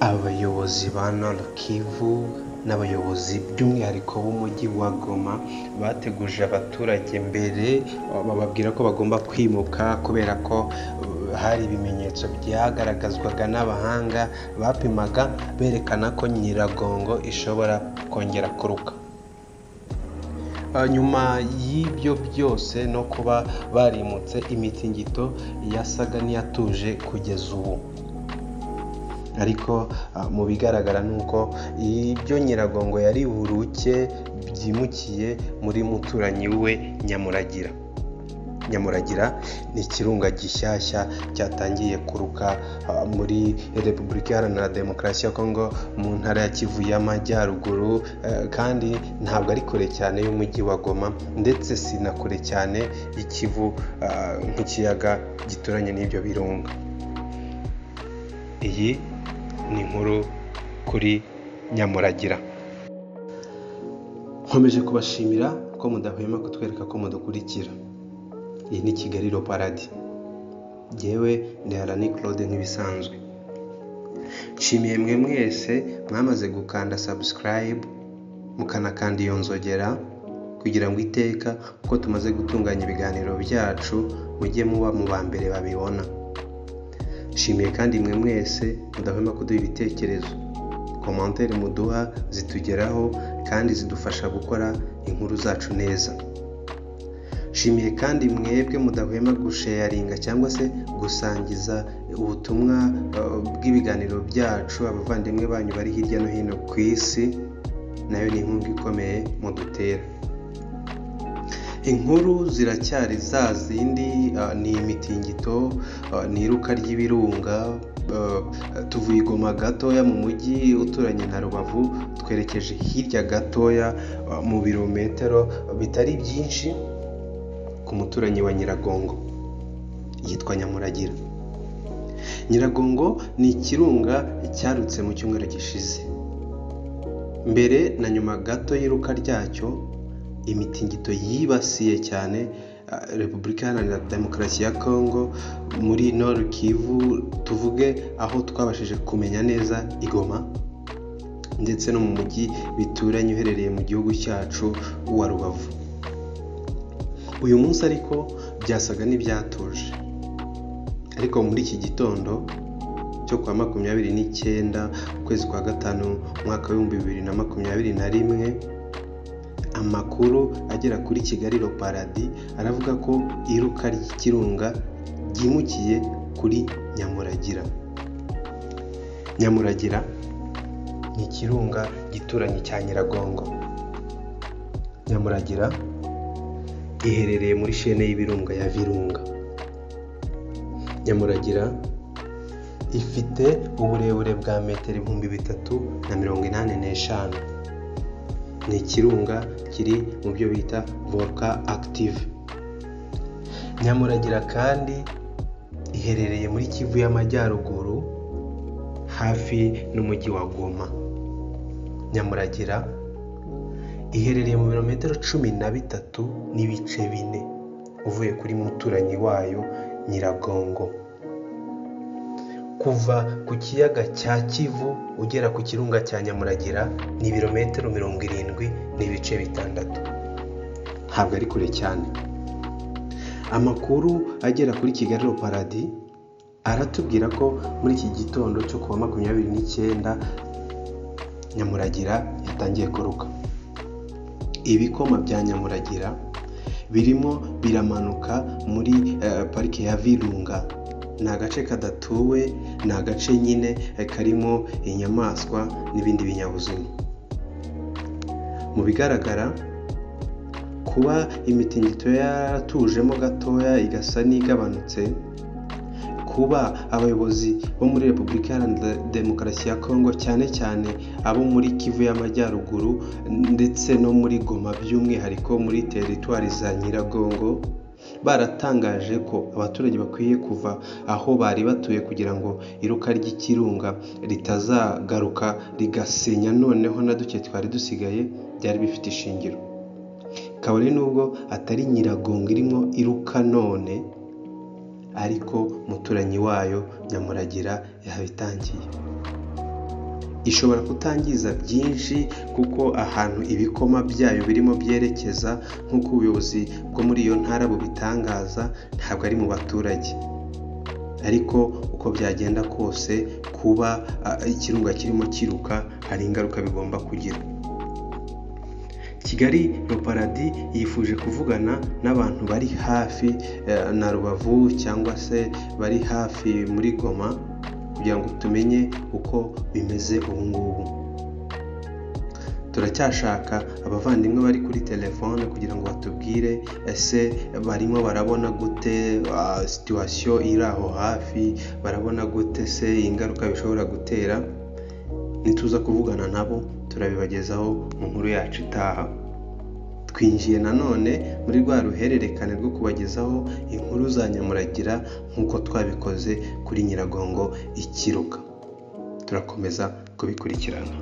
Abayobozi ba Nord Kivu n'abayobozi by'umwihariko b'umujyi wa Goma bateguje abaturage mbere bababwira ko bagomba kwimuka kubera ko hari ibimenyetso byagaragazwaga n'abahanga bapimaga berekana ko Nyiragongo ishobora kongera kuruka. Nyuma y'ibyo byose no kuba barimutse, imitingito yasaga n'iyatuje kugeza ubu, ariko mu bigaragara nuko ibyo Nyiragongo yari buruke byimukiye muri muturanyi we Nyamuragira. Nyamuragira ni ikirunga gishyashya cyatangiye kuruka muri Repubulika Iharanira Demokarasi ya Kongo mu ntara ya Kivu y'Amajyaruguru, kandi ntabwo ari kure cyane y'umujyi wa Goma ndetse si na kure cyane y'ikivu nk'ikiyaga gituranye n'ibyo birunga. Iyi ni inkuru kuri Nyamuragira. Nkomeje kubashimira ko mudahwema kutwereka ko mudukurikira. Iyi ni Kigali Paradis. Jyewe ni Harani Claude nk'ibisanzwe. Nshimiye mwe mwese mwamaze gukanda subscribe mukanakanda iyo nzogera kugira ngo iteka uko tumaze gutunganya ibiganiro byacu mujye muba mu ba mbere babibona. Nshimiye kandi mwe mwese mudahwema kuduha ibitekerezo. Commentaire muduha zitugeraho kandi zidufasha gukora inkuru zacu neza. Nshimiye kandi mwebwe mudahwema gusharinga cyangwa se gusangiza ubutumwa bw'ibiganiro byacu abavandimwe banyu bari hirya no hino ku isi, nayo ni inkunga ikomeye mudutera. Inkuru ziracyari za zindi, ni imitingito, ni iruka ry'ibirunga. Tuvuye Goma gatoya mu mujyi uturanye na Rubavu, twerekeje hirya gatoya mu birometero bitari byinshi ku muturanyi wa Nyiragongo, yitwa Nyamuragira. Nyiragongo ni ikirunga cyarutse mu cyumweru gishize. Mbere na nyuma gato y'iruka ryacyo, imitingito yibasiye cyane Repubulika Iharanira Demokarasi ya Kongo muri Nord Kivu, tuvuge aho twabashije kumenya neza i Goma ndetse no mu mujyi bituranye uherereye mu gihugu cyacu wa Rubavu. Uyu munsi ariko byasaga n'ibyatuje, ariko muri iki gitondo cyo kwa 29 ukwezi kwa gatanu umwaka wa 2021, amakuru agera kuri Kigali Paradis aravuga ko iruka ry'ikirunga ryimukiye kuri Nyamuragira. Nyamuragira ni ikirunga gituranye cya Nyiragongo. Nyamuragira iherereye muri shene y'ibirunga ya Virunga. Nyamuragira ifite uburebure bwa metero 385. Ni ikirunga kiri mu byo bita volcan active. Nyamuragira kandi iherereye muri Kivu y'Amajyaruguru hafi n'umujyi wa Goma. Nyamuragira iherereye mu birometero 13 n'ibice 4 uvuye kuri muturanyi wayo Nyiragongo. Kuva ku kiyaga cya Kivu ugera ku kirunga cya Nyamuragira ni ibirometero 70 n'ibice 6. Ntabwo ari kure cyane. Amakuru agera kuri Kigali Paradis aratubwira ko muri iki gitondo cyo kuwa 29 Nyamuragira yatangiye kuruka. Ibikoma bya Nyamuragira birimo biramanuka muri parike ya Virunga. Ni agace kadatuwe, ni agace nyine karimo inyamaswa n'ibindi binyabuzima. Mu bigaragara kuba imitingito yaratujemo gatoya igasa n'igabanutse, kuba abayobozi bo muri Repubulika Iharanira Demokarasi ya Kongo cyane cyane abo muri Kivu y'Amajyaruguru ndetse no muri Goma by'umwihariko muri teritwari za Nyiragongo baratangaje ko abaturage bakwiye kuva aho bari batuye kugira ngo iruka ry'ikirunga ritazagaruka rigasenya noneho na duke twari dusigaye byari bifite ishingiro. Kabone nubwo atari Nyiragongo irimo iruka none, ariko muturanyi wayo Nyamuragira yabitangiye. ishobora kutangiza byinshi kuko ahantu ibikoma byayo birimo byerekeza nk'uko ubuyobozi bwo muri iyo ntara bubitangaza ntabwo ari mu baturage, ariko uko byagenda kose kuba ikirunga kirimo kiruka hari ingaruka bigomba kugira. Kigali Le Paradis yifuje kuvugana n'abantu bari hafi na Rubavu cyangwa se bari hafi muri Goma kugira ngo tumenye uko bimeze ubu ngubu. Turacyashaka abavandimwe bari kuri telefone kugira ngo batubwire ese barimo barabona gute situation iri aho hafi, barabona gute se ingaruka bishobora gutera. Nituza kuvugana nabo turabibagezaho mu nkuru yacu itaha. Twinjiye nanone muri rwa ruhererekane rwo kubagezaho inkuru za Nyamuragira nk'uko twabikoze kuri Nyiragongo ikiruka. Turakomeza kubikurikirana.